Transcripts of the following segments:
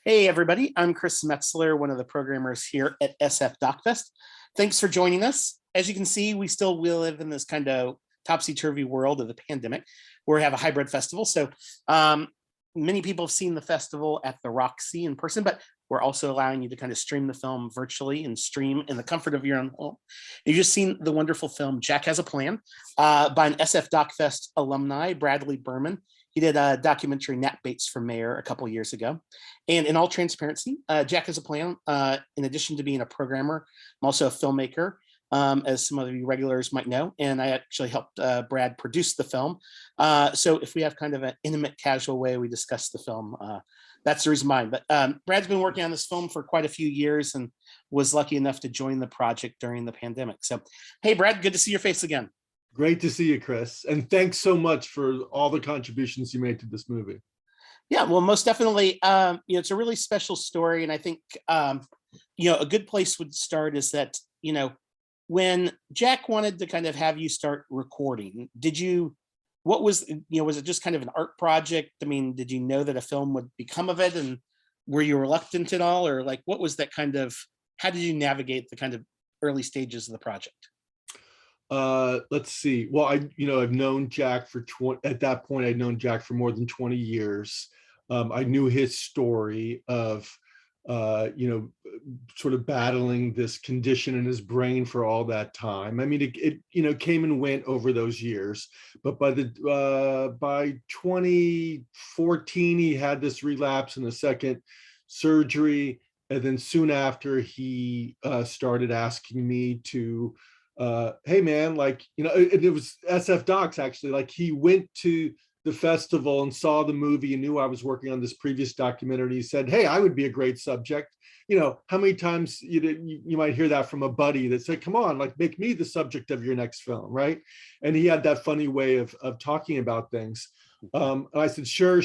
Hey, everybody. I'm Chris Metzler, one of the programmers here at SF DocFest. Thanks for joining us. As you can see, we still live in this kind of topsy-turvy world of the pandemic where we have a hybrid festival. So many people have seen the festival at the Roxy in person, but we're also allowing you to kind of stream the film virtually and stream in the comfort of your own home. You've just seen the wonderful film Jack Has a Plan by an SF DocFest alumni, Bradley Berman. He did a documentary, Nat Bates for Mayor, a couple of years ago. And in all transparency, Jack Has a Plan. In addition to being a programmer, I'm also a filmmaker, as some of you regulars might know. And I actually helped Brad produce the film. So if we have kind of an intimate, casual way we discuss the film, that's the reason behind. But Brad's been working on this film for quite a few years and was lucky enough to join the project during the pandemic. So, hey, Brad, good to see your face again. Great to see you, Chris. And thanks so much for all the contributions you made to this movie. Yeah, well, most definitely. It's a really special story. And I think, a good place would start is that, when Jack wanted to kind of have you start recording, was it just kind of an art project? I mean, did you know that a film would become of it? And were you reluctant at all? Or like, what was that how did you navigate the kind of early stages of the project? Let's see. Well, I've known Jack at that point, I'd known Jack for more than 20 years. I knew his story of, sort of battling this condition in his brain for all that time. I mean, it came and went over those years, but by 2014, he had this relapse and a second surgery. And then soon after, he started asking me to, hey man, it was SF Docs actually, like he went to the festival and saw the movie and knew I was working on this previous documentary. He said, hey, I would be a great subject. How many times you might hear that from a buddy that said, come on, like make me the subject of your next film, right? And he had that funny way of talking about things. And I said, sure.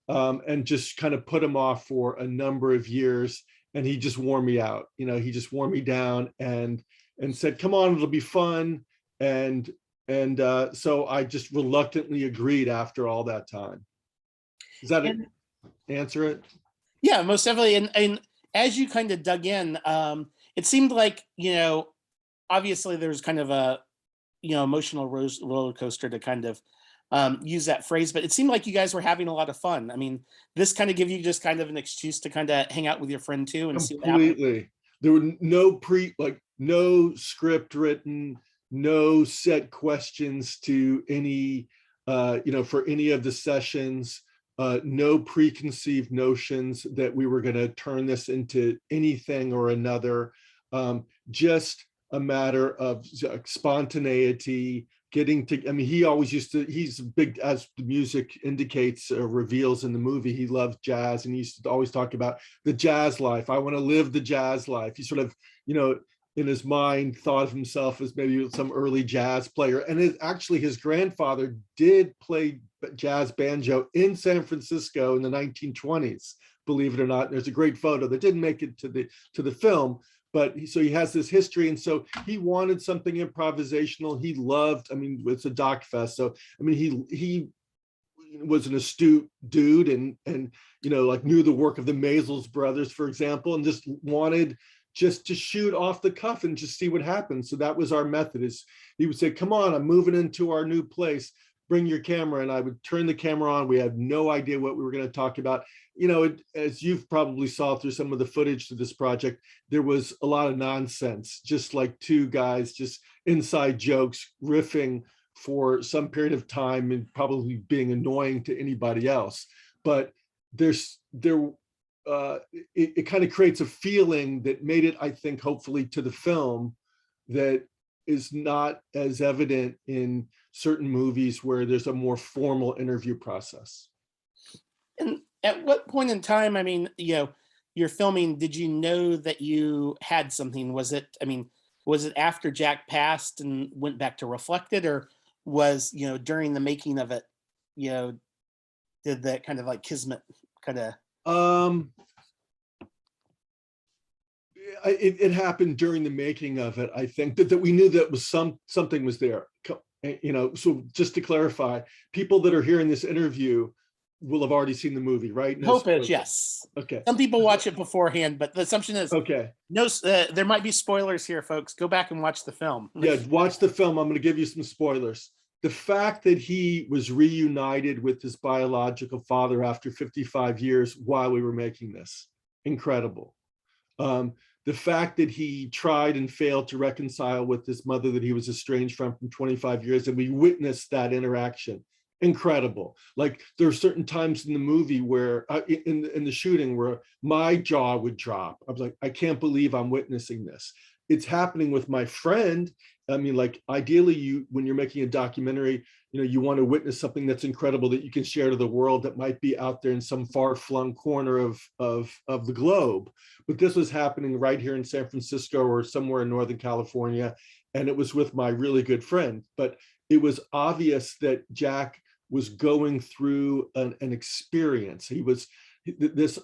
And just kind of put him off for a number of years. And he just wore me out. He just wore me down and said, come on, it'll be fun. And so I just reluctantly agreed after all that time. Does that answer it? Yeah, most definitely. And as you kind of dug in, it seemed like, obviously there's kind of a, emotional roller coaster to kind of use that phrase, but it seemed like you guys were having a lot of fun. I mean, this kind of give you just kind of an excuse to kind of hang out with your friend too and see what happens. Completely. There were no script written, no set questions to any, for any of the sessions, no preconceived notions that we were going to turn this into anything or another. Just a matter of spontaneity, he always he's big, as the music indicates or reveals in the movie, he loved jazz and he used to always talk about the jazz life. I want to live the jazz life. He sort of, in his mind thought of himself as maybe some early jazz player. And actually his grandfather did play jazz banjo in San Francisco in the 1920s, believe it or not. There's a great photo that didn't make it to the film, but so he has this history. And so he wanted something improvisational. He loved, it's a doc fest. So, he was an astute dude and knew the work of the Maysles brothers, for example, and just wanted just to shoot off the cuff and just see what happens. So that was our method. Is he would say, come on, I'm moving into our new place, bring your camera. And I would turn the camera on. We had no idea what we were going to talk about. As you've probably saw through some of the footage to this project, there was a lot of nonsense, just like two guys, just inside jokes, riffing for some period of time and probably being annoying to anybody else. But it kind of creates a feeling that made it, I think, hopefully to the film, that is not as evident in certain movies where there's a more formal interview process. And at what point in time, you're filming, did you know that you had something? Was it after Jack passed and went back to reflect it, or was, during the making of it, did that kind of like kismet kind of? It happened during the making of it. I think that we knew that was something was there. So just to clarify, people that are hearing this interview will have already seen the movie, right? No Hope is spoilers. yes. Okay. Some people watch it beforehand, but the assumption is Okay. no. There might be spoilers here, folks. Go back and watch the film. Yeah, watch the film. I'm going to give you some spoilers. The fact that he was reunited with his biological father after 55 years while we were making this, incredible. The fact that he tried and failed to reconcile with his mother that he was estranged from 25 years, and we witnessed that interaction, incredible. Like there are certain times in the movie where in the shooting where my jaw would drop. I was like, I can't believe I'm witnessing this. It's happening with my friend. I mean, like ideally you, when you're making a documentary, you know, you want to witness something that's incredible that you can share to the world that might be out there in some far-flung corner of the globe. But this was happening right here in San Francisco or somewhere in Northern California. And it was with my really good friend. But it was obvious that Jack was going through an experience. He was this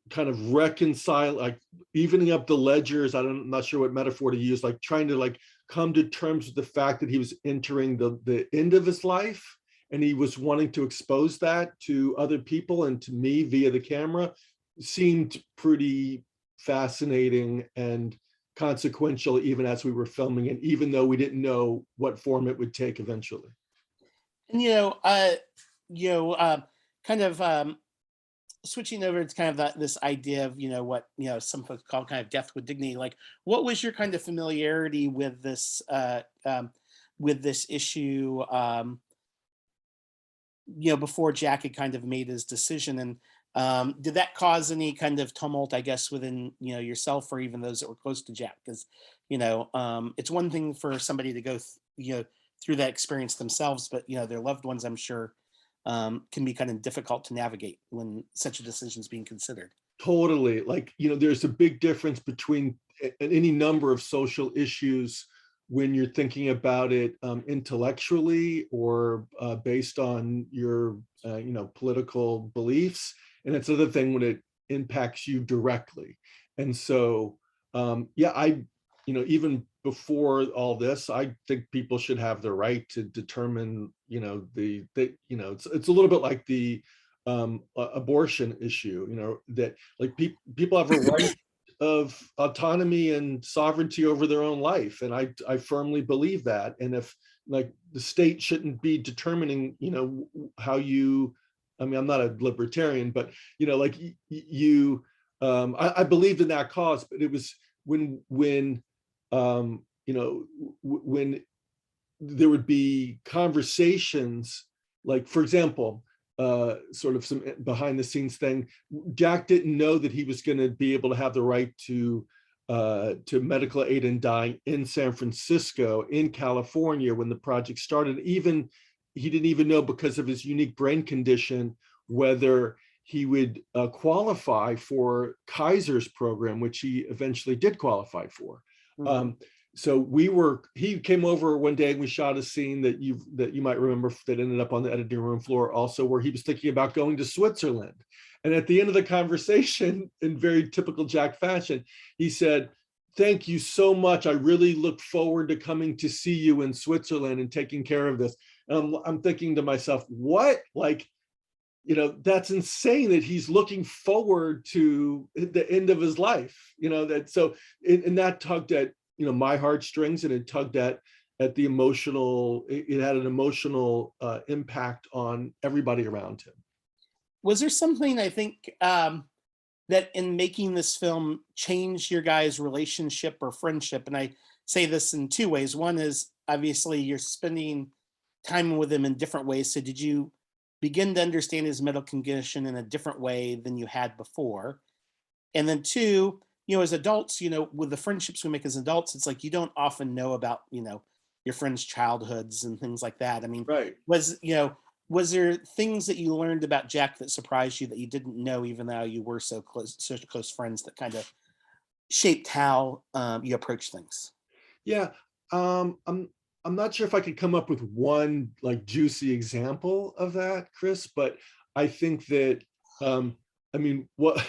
kind of reconcile, like evening up the ledgers. I'm not sure what metaphor to use, like trying to like come to terms with the fact that he was entering the end of his life, and he was wanting to expose that to other people and to me via the camera. Seemed pretty fascinating and consequential even as we were filming it, even though we didn't know what form it would take eventually. And kind of switching over to kind of this idea of what some folks call kind of death with dignity. Like, what was your kind of familiarity with this issue? Before Jack had kind of made his decision, and did that cause any kind of tumult, I guess, within yourself or even those that were close to Jack? Because it's one thing for somebody to go through that experience themselves, but their loved ones, I'm sure, can be kind of difficult to navigate when such a decision is being considered. Totally. Like, there's a big difference between any number of social issues when you're thinking about it intellectually or based on your, political beliefs. And it's another thing when it impacts you directly. And so, even before all this, I think people should have the right to determine, it's a little bit like the abortion issue, that like people have a right of autonomy and sovereignty over their own life. And I firmly believe that. And if like the state shouldn't be determining, how you, I mean, I'm not a libertarian, but, like I believed in that cause, but it was when when there would be conversations, like, for example, sort of some behind the scenes thing. Jack didn't know that he was going to be able to have the right to medical aid and dying in San Francisco, in California, when the project started. Even he didn't even know, because of his unique brain condition, whether he would qualify for Kaiser's program, which he eventually did qualify for. Mm-hmm. So he came over one day and we shot a scene that you might remember that ended up on the editing room floor also, where he was thinking about going to Switzerland. And at the end of the conversation, in very typical Jack fashion, he said, "Thank you so much. I really look forward to coming to see you in Switzerland and taking care of this." And I'm thinking to myself, what? Like, that's insane that he's looking forward to the end of his life, that so, and that tugged at, my heartstrings, and it tugged at the emotional, it had an emotional impact on everybody around him. Was there something, I think, that in making this film changed your guys' relationship or friendship? And I say this in two ways. One is obviously you're spending time with him in different ways. So did you begin to understand his medical condition in a different way than you had before? And then two, as adults, with the friendships we make as adults, it's like you don't often know about, your friends' childhoods and things like that. I mean, right. Was there things that you learned about Jack that surprised you that you didn't know, even though you were such close friends, that kind of shaped how you approach things? Yeah. I'm not sure if I could come up with one like juicy example of that, Chris, but I think that, what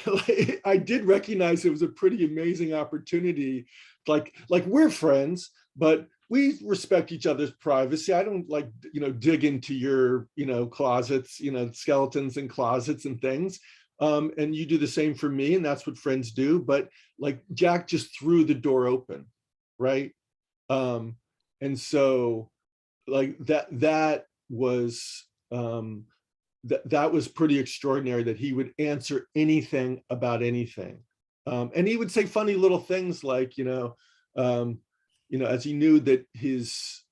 I did recognize it was a pretty amazing opportunity. Like we're friends, but we respect each other's privacy. I don't like, dig into your, closets, skeletons in closets and things. And you do the same for me, and that's what friends do. But like Jack just threw the door open, right? And so like that was that was pretty extraordinary, that he would answer anything about anything. And he would say funny little things like, as he knew that his,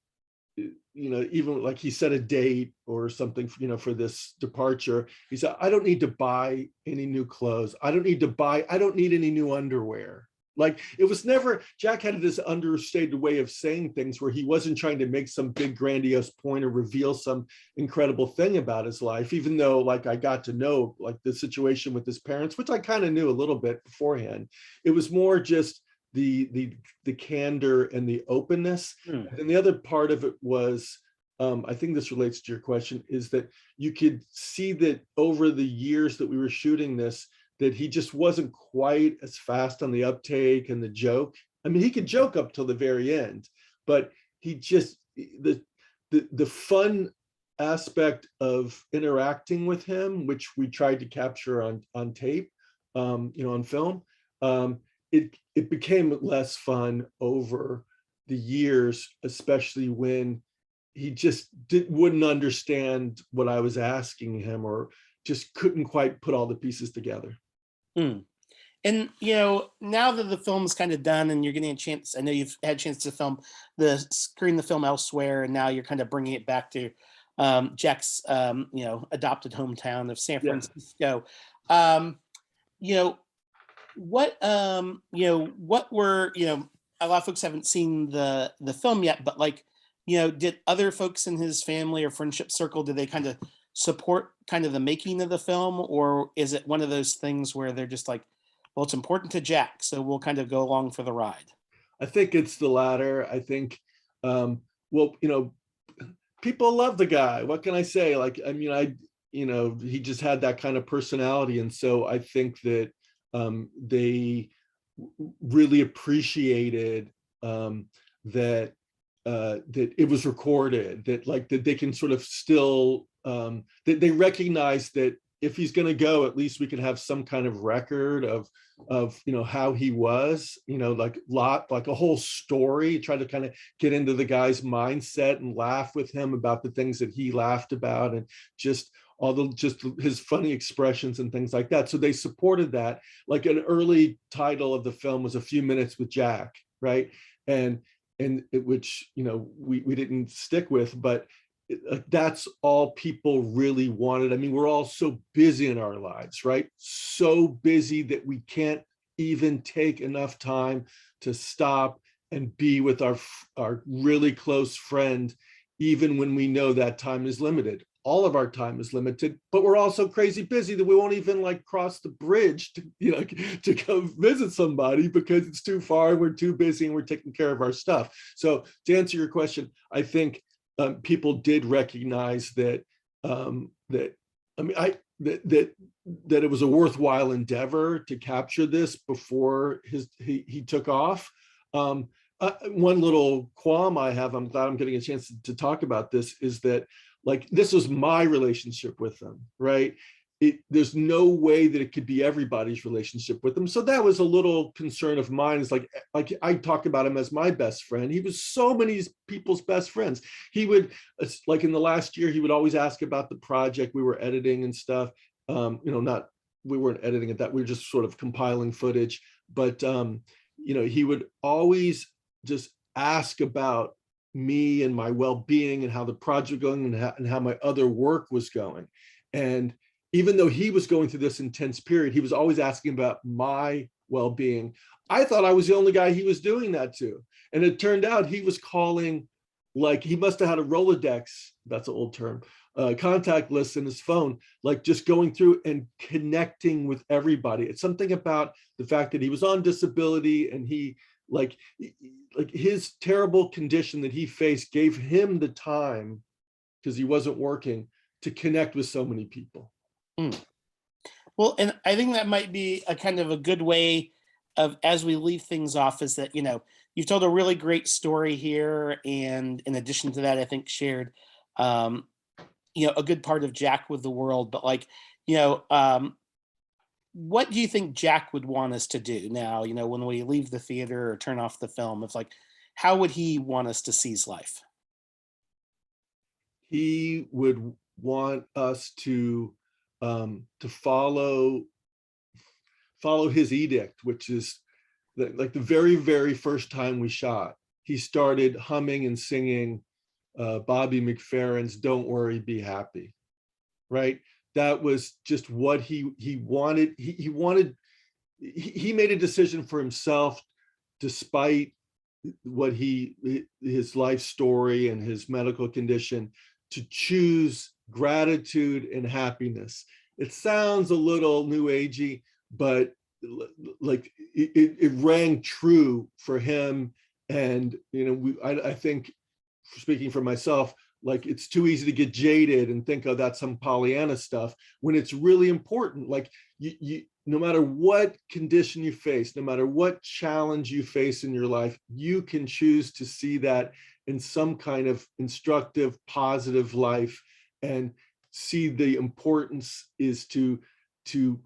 even like he set a date or something, for this departure, he said, I don't need to buy any new clothes. I don't need any new underwear. Like, it was never, Jack had this understated way of saying things where he wasn't trying to make some big grandiose point or reveal some incredible thing about his life, even though like I got to know like the situation with his parents, which I kind of knew a little bit beforehand. It was more just the candor and the openness. And the other part of it was, I think this relates to your question, is that you could see that over the years that we were shooting this, that he just wasn't quite as fast on the uptake and the joke. I mean, he could joke up till the very end, but he just, the fun aspect of interacting with him, which we tried to capture on tape, on film, it became less fun over the years, especially when he just wouldn't understand what I was asking him, or just couldn't quite put all the pieces together. And now that the film's kind of done and you're getting a chance, I know you've had a chance to screen the film elsewhere, and now you're kind of bringing it back to Jack's adopted hometown of San Francisco. What were, a lot of folks haven't seen the film yet, but like, did other folks in his family or friendship circle, did they kind of support kind of the making of the film, or is it one of those things where they're just like, well, it's important to Jack, so we'll kind of go along for the ride? I think it's the latter. I think, people love the guy. What can I say? Like, I mean, he just had that kind of personality. And so I think that they really appreciated that it was recorded, that they can sort of still, that they recognize that if he's going to go, at least we can have some kind of record of how he was, like a whole story, try to kind of get into the guy's mindset and laugh with him about the things that he laughed about, and just his funny expressions and things like that. So they supported that. Like, an early title of the film was A Few Minutes with Jack, right? And which we didn't stick with, but that's all people really wanted. I mean, we're all so busy in our lives, right? So busy that we can't even take enough time to stop and be with our really close friend, even when we know that time is limited. All of our time is limited, but we're all so crazy busy that we won't even like cross the bridge to go visit somebody because it's too far, we're too busy, and we're taking care of our stuff. So to answer your question, I think people did recognize that that it was a worthwhile endeavor to capture this before he took off. One little qualm I have, I'm glad I'm getting a chance to talk about this, is that like, this was my relationship with them, right? There's no way that it could be everybody's relationship with him. So that was a little concern of mine. Is like I talk about him as my best friend. He was so many people's best friends. He would, like in the last year, he would always ask about the project we were editing and stuff. We weren't editing it, that we were just sort of compiling footage. But he would always just ask about me and my well-being and how the project was going, and how my other work was going. And even though he was going through this intense period, he was always asking about my well-being. I thought I was the only guy he was doing that to. And it turned out he was calling, like, he must have had a Rolodex, that's an old term, contact list in his phone, like just going through and connecting with everybody. It's something about the fact that he was on disability, and he, like his terrible condition that he faced gave him the time, because he wasn't working, to connect with so many people. Well, and I think that might be a kind of a good way of, as we leave things off, is that, you've told a really great story here, and in addition to that, I think shared, um, a good part of Jack with the world. But like, you know, what do you think Jack would want us to do now? When we leave the theater or turn off the film, it's like, how would he want us to seize life? He would want us to follow his edict, which is like the very, very first time we shot, he started humming and singing Bobby McFerrin's "Don't Worry, Be Happy." Right? That was just what he wanted. He made a decision for himself, despite what his life story and his medical condition, to choose gratitude and happiness. It sounds a little new agey, but like it rang true for him. And I think, speaking for myself, like it's too easy to get jaded and think, oh, that's some Pollyanna stuff, when it's really important. Like no matter what condition you face, no matter what challenge you face in your life, you can choose to see that in some kind of instructive, positive life, and see the importance is to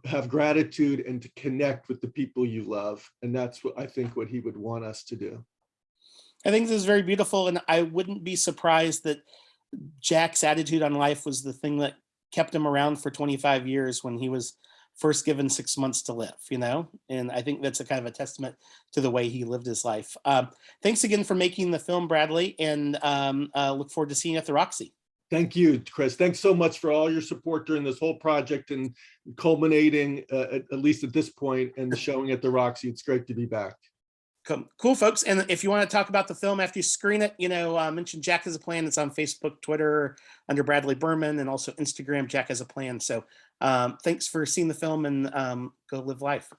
have gratitude and to connect with the people you love. And that's what I think what he would want us to do. I think this is very beautiful, and I wouldn't be surprised that Jack's attitude on life was the thing that kept him around for 25 years when he was first given 6 months to live. And I think that's a kind of a testament to the way he lived his life. Thanks again for making the film, Bradley, and look forward to seeing you at the Roxy. Thank you, Chris. Thanks so much for all your support during this whole project and culminating, at least at this point, and the showing at the Roxy. It's great to be back. Cool, folks. And if you want to talk about the film after you screen it, mention Jack Has a Plan. It's on Facebook, Twitter under Bradley Berman, and also Instagram, Jack Has a Plan. So thanks for seeing the film, and go live life.